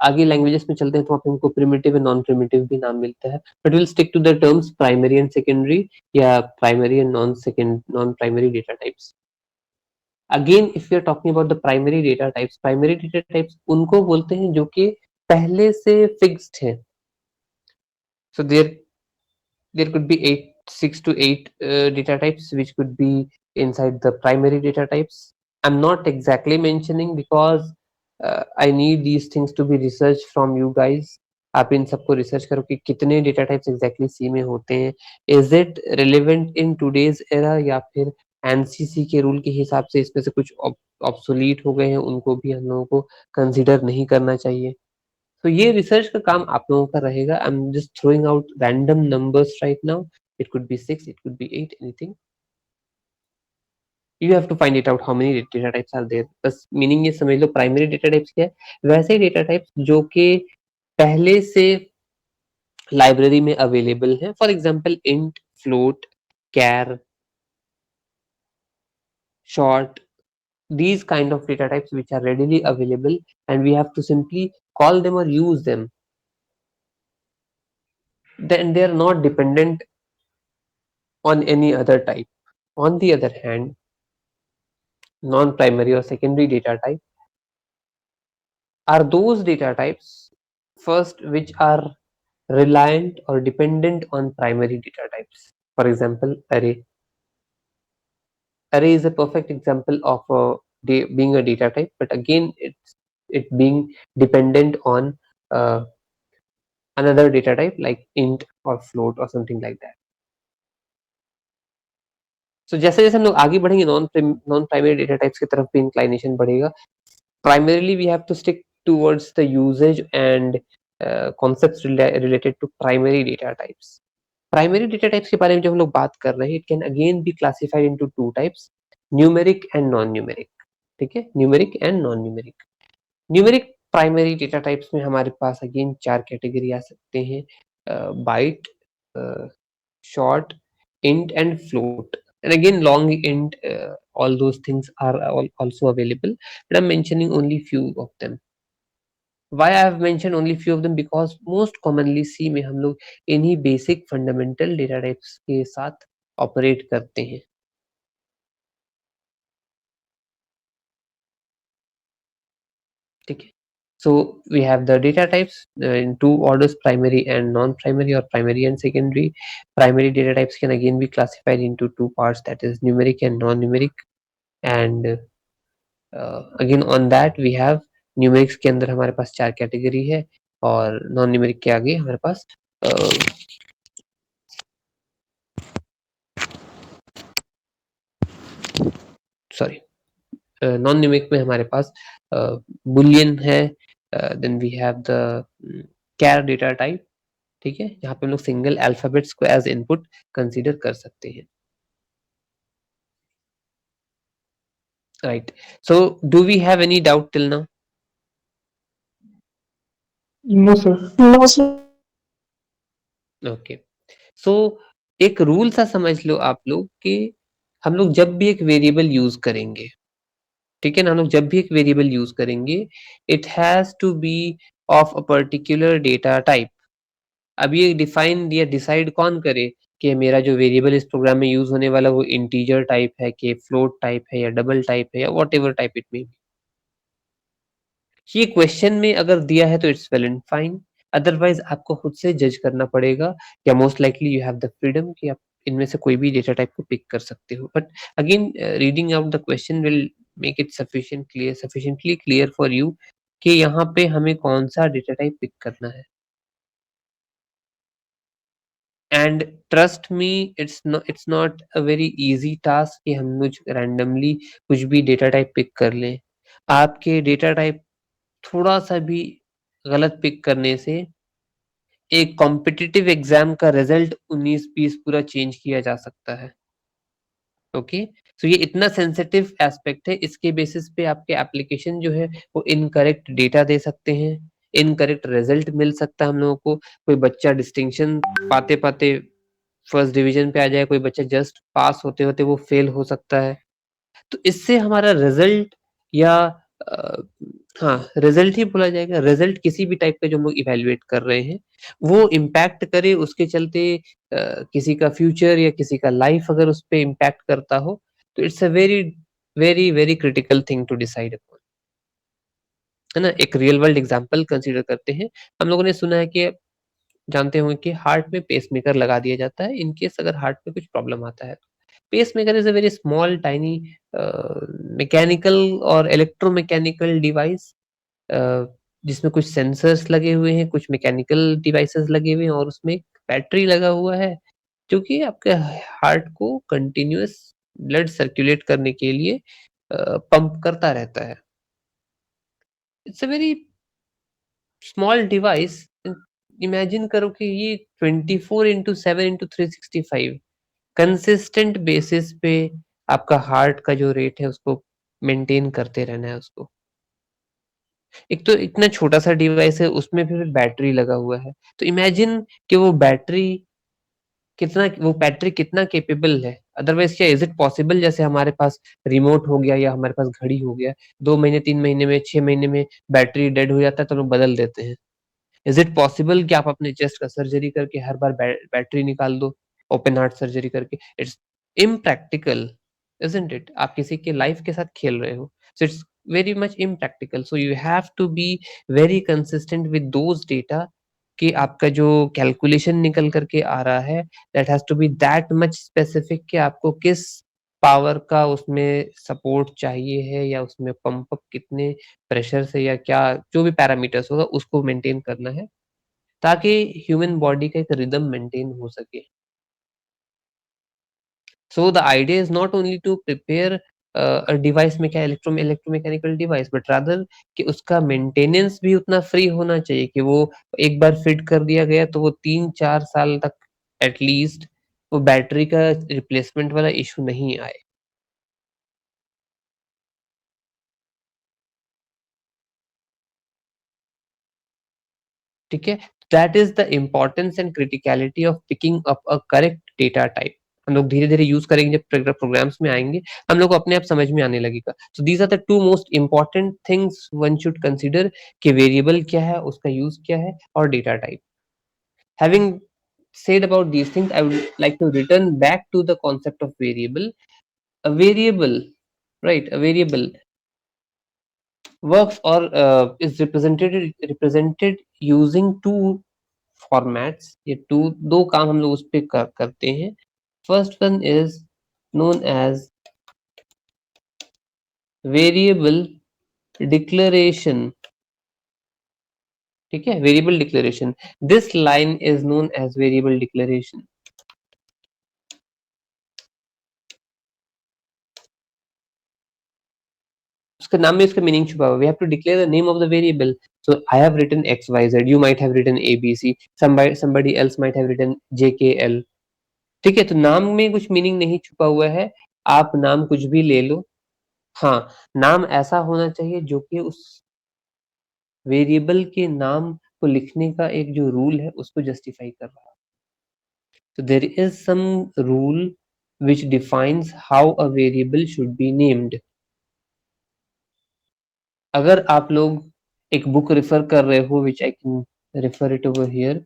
आगे लैंग्वेजेस में चलते हैं तो आपको प्रिमिटिव एंड नॉन प्रिमिटिव भी नाम मिलता है, but will stick to the terms primary and secondary या primary and non primary data types. Again if you are talking about the primary data types उनको बोलते हैं जो कि पहले से फिक्स्ड है. सो there could be 6 to 8 data types which could be inside the primary data types. I'm not exactly mentioning because I need these things to be researched from you guys. आप इन सबको रिसर्च करो कि कितने data types exactly सी में होते हैं, is it relevant in today's era या फिर एनसीसी के रूल के हिसाब से इसमें से कुछ ऑब्सोलीट हो गए हैं, उनको भी हम लोगों को कंसिडर नहीं करना चाहिए. तो ये रिसर्च का काम आप लोगों का रहेगा. I am just throwing out random numbers right now. It could be 6, it could be 8, anything. You have to find it out how many data types are there. बस मीनिंग ये समझ लो प्राइमरी डेटा टाइप्स क्या है, वैसे data types जो कि पहले से लाइब्रेरी में अवेलेबल है. For example int, float, char, short, these kind of data types which are readily available and we have to simply call them or use them. Then they are not dependent on any other type. On the other hand, non-primary or secondary data type are those data types first which are reliant or dependent on primary data types. For example, array. Array is a perfect example of being a data type, but again it being dependent on another data type like int or float or something like that. So जैसे जैसे हम लोग आगे बढ़ेंगे non primary data types की तरफ भी inclination बढ़ेगा. Primarily we have to stick towards the usage and concepts related to primary data types. Primary data types के बारे में जब हम लोग बात कर रहे हैं, it can again be classified into two types, numeric and non-numeric. ठीक है, numeric and non-numeric. Numeric primary data types में हमारे पास again 4 कैटेगरी आ सकते हैं, byte, short, int and float. And again long int, all those things are also available, but I'm mentioning only few of them. Why I have mentioned only few of them? Because most commonly C में हम लोग इन्हीं basic fundamental data types के साथ operate करते हैं. ठीक है, so we have the data types in two orders, primary and non-primary or primary and secondary. Primary data types can again be classified into two parts, that is numeric and non-numeric. And again on that we have numerics के अंदर हमारे पास 4 category है और non numeric के आगे हमारे पास sorry non numeric में हमारे पास बुलियन है, then we have the char data type. ठीक है, यहाँ पे हम लोग सिंगल अल्फाबेट्स को एज इनपुट कंसीडर कर सकते हैं. Right, so do we have any doubt till now? No sir. No, sir. Okay, so एक रूल सा समझ लो आप लोग कि हम लोग जब भी एक वेरिएबल यूज करेंगे, ठीक है ना, हम लोग जब भी एक वेरिएबल यूज करेंगे, it has to be of a particular data type. अब ये डिफाइन या डिसाइड कौन करे, कि मेरा जो वेरिएबल इस प्रोग्राम में यूज होने वाला वो इंटीजर टाइप है, कि फ्लोट टाइप है, या डबल टाइप है, या what ever type it may be. ये क्वेश्चन में अगर दिया है तो it's well and fine, otherwise आपको खुद से जज करना पड़ेगा, या most likely you have the freedom कि आप इनमें से कोई भी डेटा टाइप को पिक कर सकते हो। But again reading out the question will make it sufficiently clear for you कि यहाँ पे हमें कौन सा डेटा टाइप पिक करना है। And trust me, it's not a very easy task कि हम लोग रैंडमली कुछ भी डेटा टाइप पिक कर लें। आपके डेटा टाइप थोड़ा सा भी गलत पिक करने से एक कॉम्पिटिटिव एग्जाम का रिजल्ट 19-20 पूरा चेंज किया जा सकता है। ओके, सो ये इतना सेंसिटिव एस्पेक्ट है, इसके बेसिस पे आपके एप्लीकेशन जो है वो इनकरेक्ट डेटा दे सकते हैं, इनकरेक्ट रिजल्ट मिल सकता है हम लोगों को। कोई बच्चा डिस्टिंक्शन पाते पाते फर्स्ट डिवीजन पे आ जाए, कोई बच्चा जस्ट पास होते होते वो फेल हो सकता है। तो इससे हमारा रिजल्ट या अ, हाँ, रिजल्ट ही बोला जाएगा, रिजल्ट किसी भी टाइप का जो हम लोग इवेल्युएट कर रहे हैं वो इम्पैक्ट करे, उसके चलते किसी का फ्यूचर या किसी का लाइफ अगर उस पे इम्पैक्ट करता हो, तो it's a very very very critical thing to decide upon, है ना। एक रियल वर्ल्ड एग्जांपल कंसीडर करते हैं। हम लोगों ने सुना है कि, जानते होंगे कि हार्ट में पेसमेकर लगा दिया जाता है इन केस अगर हार्ट में कुछ प्रॉब्लम आता है। Pacemaker is a very small tiny mechanical और इलेक्ट्रोमैकेनिकल डिवाइस, जिसमें कुछ सेंसर्स लगे हुए हैं, कुछ मैकेनिकल डिवाइसेस लगे हुए हैं, और उसमें एक बैटरी लगा हुआ है जो कि आपके हार्ट को कंटिन्यूअस ब्लड सर्कुलेट करने के लिए पंप करता रहता है। It's a very small device. Imagine करो कि ये 24/7/365 कंसिस्टेंट बेसिस पे आपका हार्ट का जो रेट है उसको मेंटेन करते रहना है उसको। एक तो इतना छोटा सा डिवाइस है, उसमें फिर बैटरी लगा हुआ है, तो इमेजिन कि वो बैटरी कितना कैपेबल है। अदरवाइज क्या इज इट पॉसिबल जैसे हमारे पास रिमोट हो गया या हमारे पास घड़ी हो गया, 2 महीने 3 महीने में 6 महीने में बैटरी डेड हो जाता है तो लोग बदल देते हैं। इज इट पॉसिबल कि आप अपने चेस्ट का सर्जरी करके हर बार बैटरी निकाल दो, ओपन हार्ट सर्जरी करके? It's impractical, isn't it? आप किसी के लाइफ के साथ खेल रहे हो, so it's very much impractical. So you have to be very consistent with those data कि आपका जो कैलकुलेशन निकल करके आ रहा है that has to be that much specific कि आपको किस पावर का उसमें सपोर्ट चाहिए है, या उसमें पंप अप कितने प्रेशर से, या क्या जो भी पैरामीटर्स होगा उसको मेंटेन करना है, ताकि ह्यूमन बॉडी का एक रिदम मेंटेन हो सके। So the idea is not only to prepare a device में क्या इलेक्ट्रोमैकेनिकल डिवाइस, बट रादर कि उसका मेंटेनेंस भी उतना फ्री होना चाहिए कि वो एक बार फिट कर दिया गया तो वो 3-4 साल तक एटलीस्ट वो बैटरी का रिप्लेसमेंट वाला इशू नहीं आए। ठीक है, that is the importance and criticality of picking up a correct data type. हम लोग धीरे धीरे यूज करेंगे, जब प्रोग्राम्स में आएंगे हम लोग को अपने आप समझ में आने लगेगा। So these are the two most important things one should consider कि वेरिएबल क्या है, उसका यूज क्या है, और data type. Having said about these things, I would like to return back to the concept of variable. A variable, right, a variable works or is represented using two formats। ये दो काम हम लोग उस पे करते हैं। First one is known as variable declaration। ठीक है, variable declaration, this line is known as variable declaration. उसके नाम में उसका मीनिंग छुपा हुआ है। We have to declare the name of the variable. So I have written XYZ, you might have written ABC, somebody else might have written JKL। ठीक है, तो नाम में कुछ मीनिंग नहीं छुपा हुआ है, आप नाम कुछ भी ले लो। हाँ, नाम ऐसा होना चाहिए जो कि उस वेरिएबल के नाम को लिखने का एक जो रूल है उसको जस्टिफाई कर रहा है। So there is some rule which defines how a variable should be named। अगर आप लोग एक बुक रेफर कर रहे हो, which I can refer it over here,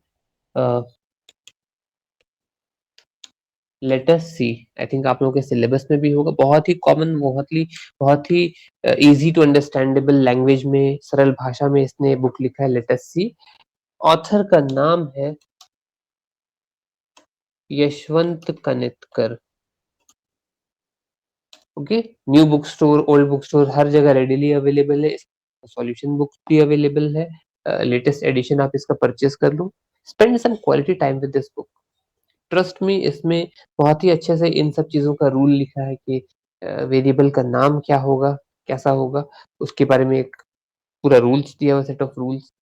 let us see. I think आप लोगों के सिलेबस में भी होगा, बहुत ही कॉमन, बहुत ही इजी टू अंडरस्टैंडेबल लैंग्वेज में, सरल भाषा में इसने बुक लिखा है, लेट अस सी। ऑथर का नाम है Yashwant Kanetkar. Okay, new book store, old book store, हर जगह रेडिली अवेलेबल है। सॉल्यूशन बुक भी अवेलेबल है, लेटेस्ट एडिशन आप इसका परचेस कर लो। Spend some quality time with this book. Trust में इसमें बहुत ही अच्छे से इन सब चीजों का रूल लिखा है कि वेरिएबल का नाम क्या होगा, कैसा होगा, उसके बारे में एक पूरा रूल्स दिया हुआ, set of rules.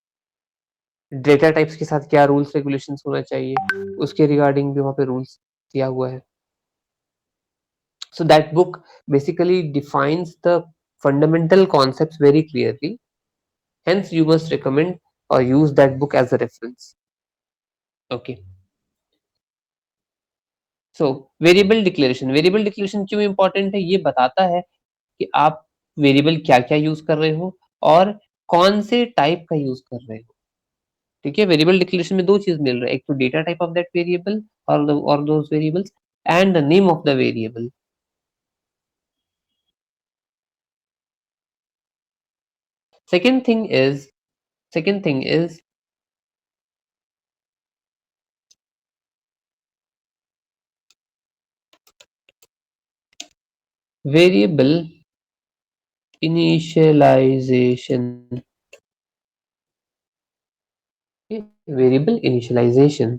Data types के साथ क्या रूल्स रेगुलेशंस होना चाहिए, उसके रिगार्डिंग भी वहाँ पे रूल्स दिया हुआ है। So that book basically defines the fundamental concepts very clearly. Hence, you must recommend or use that book as a reference. Okay. So variable declaration क्यों इंपॉर्टेंट है? ये बताता है कि आप वेरिएबल क्या क्या यूज कर रहे हो और कौन से टाइप का यूज कर रहे हो। ठीक है, वेरिएबल डिक्लेरेशन में दो चीज मिल रहा है, एक तो data type of that variable और those variables and the name of the variable. second thing is second thing is variable initialization. Okay, variable initialization,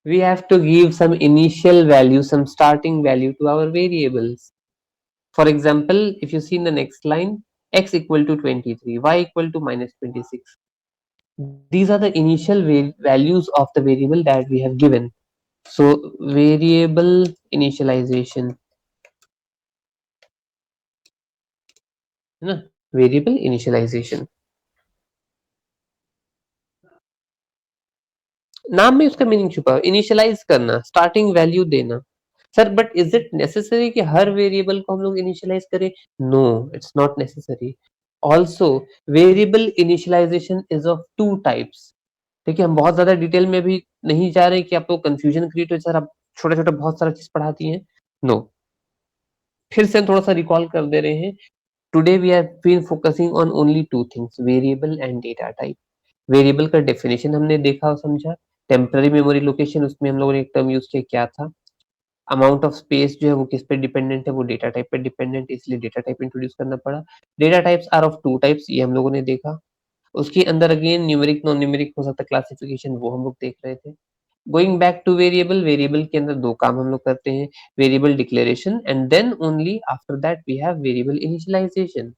we have to give some initial value, some starting value to our variables. For example, if you see in the next line, x equal to 23, y equal to minus 26, these are the initial values of the variable that we have given. So variable initialization, है ना, variable initialization, नाम में उसका meaning छुपा है, initialize करना, starting value देना। Sir but is it necessary कि हर वेरिएबल को हम लोग इनिशियलाइज करें? No, it's not necessary. Also variable initialization is of two types. देखिए, हम बहुत ज्यादा डिटेल में भी नहीं जा रहे कि आपको कंफ्यूजन क्रिएट हो, सर आप छोटा छोटा बहुत सारा चीज पढ़ाती हैं। नो, फिर से हम थोड़ा सा रिकॉल कर दे रहे हैं। Today we have been focusing on only two things, variable and data type. Variable का डेफिनेशन हमने देखा और समझा, टेम्पररी मेमोरी लोकेशन, उसमें हम लोगों ने एक टर्म यूज किया, क्या था, अमाउंट ऑफ स्पेस जो है वो किस पे डिपेंडेंट है, वो डेटा टाइप पे डिपेंडेंट, इसलिए डेटा टाइप इंट्रोड्यूस करना पड़ा। Data types are of two types, ये हम लोगों ने देखा। उसके अंदर अगेन न्यूमेरिक नॉन न्यूमेरिक हो सकता है क्लासिफिकेशन, वो हम लोग देख रहे थे। Going back to variable, variable के अंदर दो काम हम लोग करते हैं, variable declaration and then only after that we have variable initialization.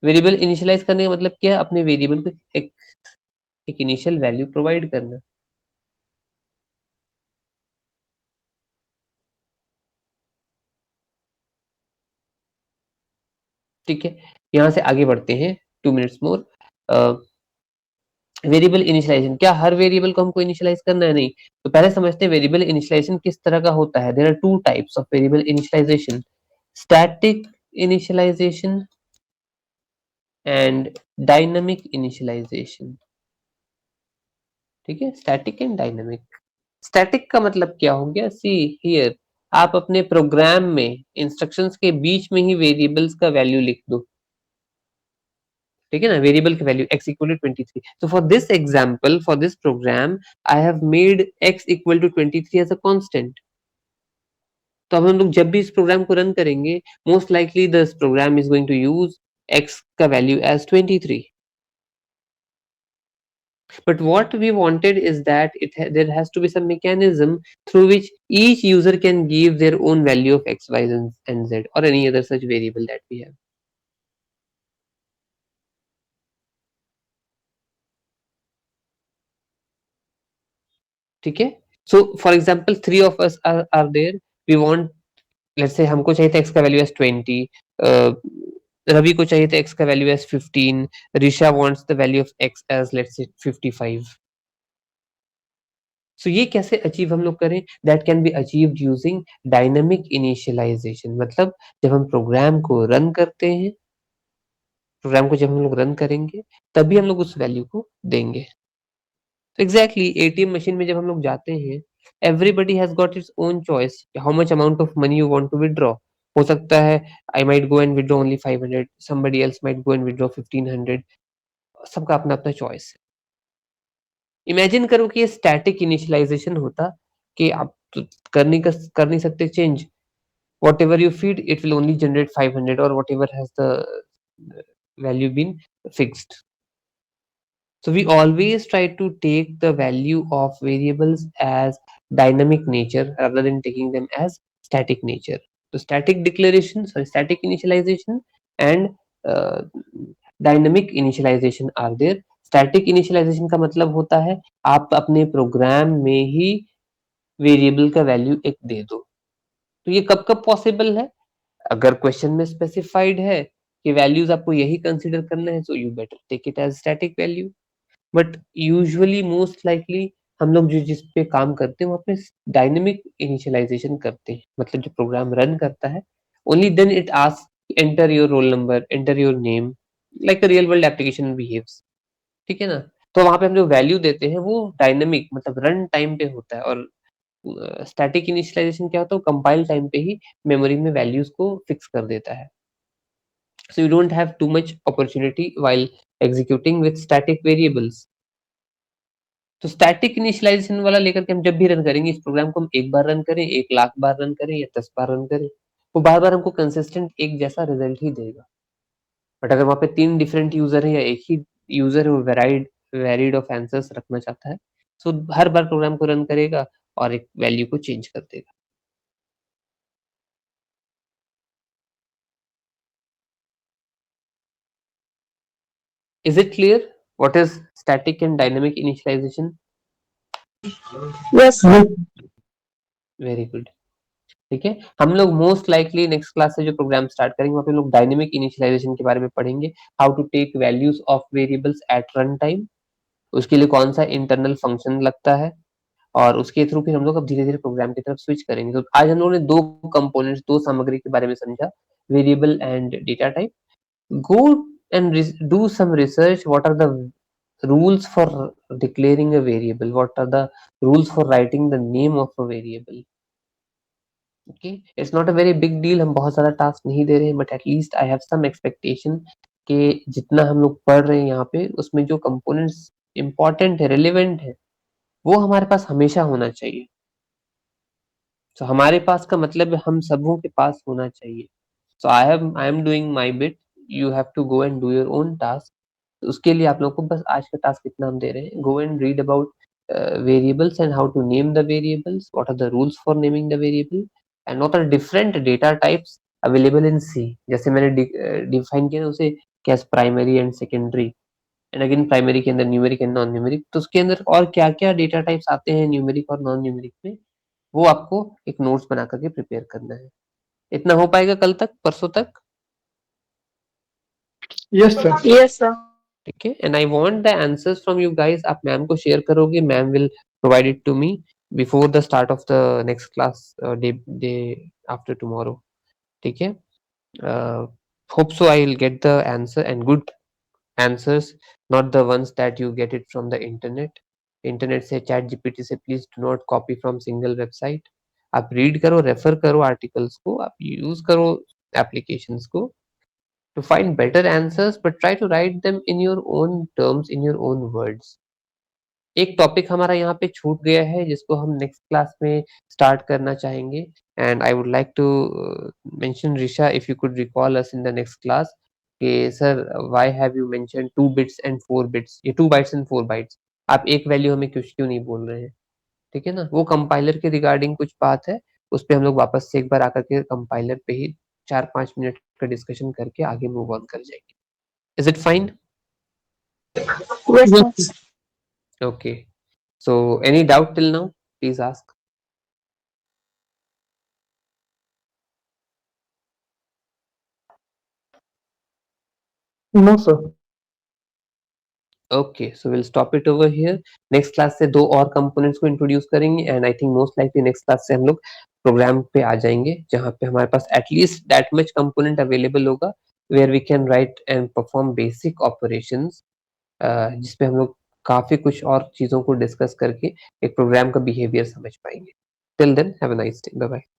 Variable initialize करने का मतलब क्या है? अपने वेरिएबल को एक इनिशियल वैल्यू प्रोवाइड करना। ठीक है, यहां से आगे बढ़ते हैं, 2 मिनट्स मोर। वेरिएबल इनिशियलाइजेशन, क्या हर वेरिएबल को हमको इनिशियलाइज करना है? नहीं। तो पहले समझते हैं वेरिएबल इनिशियलाइजेशन किस तरह का होता है। There are two types of variable initialization, static initialization and dynamic initialization. ठीक है, स्टैटिक एंड डायनामिक। स्टैटिक का मतलब क्या हो गया? सी हियर, आप अपने प्रोग्राम में इंस्ट्रक्शंस के बीच में ही वेरिएबल्स का वैल्यू लिख दो। ठीक है ना, वेरिएबल की value x equal to 23। so for this example, for this program, I have made x equal to 23 as a constant. तो अब हम लोग जब भी इस प्रोग्राम को रन करेंगे, most likely this program is going to use x का value as 23. But what we wanted is that there has to be some mechanism through which each user can give their own value of x, y, and z, or any other such variable that we have. ठीक है, so for example 3 of us are there, we want, let's say हमको चाहिए था x का value as 20, Ravi को चाहिए था x का value as 15, Risha wants the value of x as let's say 55. सो ये कैसे अचीव हम लोग करें? That can be achieved using dynamic initialization. मतलब जब हम प्रोग्राम को रन करते हैं, प्रोग्राम को जब हम लोग रन करेंगे तभी हम लोग उस वैल्यू को देंगे। तो एग्जैक्टली एटीएम मशीन में जब हम लोग जाते हैं, everybody has got its own choice, how much amount of money you want to withdraw. हो सकता है I might go and withdraw only 500, somebody else might go and withdraw 1500। सबका अपना अपना चॉइस है। इमेजिन करो कि ये स्टैटिक इनिशियलाइजेशन होता कि आप तो कर नहीं सकते change, whatever you feed it will only generate 500 or whatever has the value been fixed. So we always try to take the value of variables as dynamic nature rather than taking them as static nature. So static declaration, sorry, static initialization and uh, dynamic initialization are there. Static initialization का मतलब होता है आप अपने programme में ही variable का value एक दे दो। तो ये कब कब पॉसिबल है? अगर क्वेश्चन में स्पेसिफाइड है कि वैल्यूज आपको यही कंसीडर करना है, so you better take it as static value. But usually most likely हम लोग जो जिस पे काम करते हैं वहाँ पे डायनेमिक इनिशियलाइजेशन करते हैं, मतलब जो प्रोग्राम रन करता है only then it ask enter your roll number, enter your name, like a real world application behaves. ठीक है ना? तो वहाँ पे हम जो वैल्यू देते हैं वो डायनेमिक मतलब रन टाइम पे होता है, और स्टैटिक इनिशियलाइजेशन क्या होता है, कंपाइल टाइम पे ही मेमोरी में वैल्यूज को फिक्स कर देता है। So you don't have too much opportunity while executing with static variables. तो स्टैटिक इनिशियलाइजेशन वाला लेकर के हम जब भी रन करेंगे इस प्रोग्राम को, हम एक बार रन करें, 1,00,000 बार रन करें या 10 बार रन करें, वो बार बार हमको कंसिस्टेंट एक जैसा रिजल्ट ही देगा। बट अगर वहां पे 3 डिफरेंट यूजर है या एक ही यूजर है वो वेरिड ऑफ आंसर्स रखना चाहता है, सो हर बार प्रोग्राम को रन करेगा और एक वैल्यू को चेंज कर देगा। Is it clear what is static and dynamic initialization? Yes, sir. Very good. ठीक है, हम लोग मोस्ट लाइकली नेक्स्ट क्लास से जो प्रोग्राम स्टार्ट करेंगे वहाँ पे लोग डायनेमिक इनिशियलाइजेशन के बारे में पढ़ेंगे, how to take values of variables at run time, उसके लिए कौन सा इंटरनल फंक्शन लगता है, और उसके थ्रू फिर हम लोग अब धीरे धीरे प्रोग्राम की तरफ स्विच करेंगे। तो आज हम लोगों ने दो कंपोनेंट्स, दो सामग्री के बारे में समझा, variable and data type. Go and do some research, what are the rules for declaring a variable, what are the rules for writing the name of a variable. Okay, it's not a very big deal, हम बहुत सारा task नहीं दे रहे हैं, but at least I have some expectation कि जितना हम लोग पढ़ रहे हैं यहाँ पे उसमें जो कंपोनेंट्स इंपॉर्टेंट है, रिलेवेंट है, वो हमारे पास हमेशा होना चाहिए। तो हमारे पास का मतलब है हम सबों के पास होना चाहिए। So I am doing my bit, you have to go and do your own task. तो उसके लिए आप लोगों को बस आज का टास्क इतना हम दे रहे हैं, go and read about variables and how to name the variables, what are the rules for naming the variable, and what are different data types available in C। जैसे मैंने डिफाइन किया ना उसे कैस primary and secondary, and again primary के अंदर numeric and non numeric, तो उसके अंदर और क्या क्या डेटा टाइप्स आते हैं न्यूमेरिक और नॉन न्यूमेरिक में, वो आपको एक नोट्स बना करके प्रिपेयर करना है। इतना हो पाएगा कल तक, परसों तक? Yes sir. Yes, sir. ठीक है, and I want the answers from you guys. आप मैम को शेयर करोगे, ma'am will provide it to me before the start of the next class, day after tomorrow. ठीक है, hope so I will get the answer and good answers, not the ones that you get it from the internet. Internet से, chat GPT से please do not copy from single website. आप read करो, refer करो articles को, आप use करो applications को to find better answers, but try to write them in your own terms, in your own words. एक topic हमारा यहाँ पे छूट गया है जिसको हम नेक्स्ट क्लास में स्टार्ट करना चाहेंगे, and I would like to mention Risha, if you could recall us in the next class कि sir why have you mention 2 bits and 4 bits, ये 2 बाइट्स एंड 4 बाइट्स, आप एक वैल्यू हमें क्यों नहीं बोल रहे हैं? ठीक है ना, वो कंपाइलर के रिगार्डिंग कुछ बात है, उस पे हम लोग वापस से एक बार आकर के कंपाइलर पे ही 4-5 मिनट का डिस्कशन करके आगे मूव ऑन कर जाएंगे। Is it fine? Yes, yes sir. Okay. So any doubt till now? Please ask. No sir. Okay, so we'll stop it over here. Next class से दो और components को introduce करेंगे, and I think most likely next class से हम लोग program पे आ जाएंगे जहाँ पे हमारे पास at least that much component available होगा where we can write and perform basic operations, जिसपे हम लोग काफ़ी कुछ और चीज़ों को डिस्कस करके एक प्रोग्राम का बिहेवियर समझ पाएँगे। Till then have a nice day. Bye bye.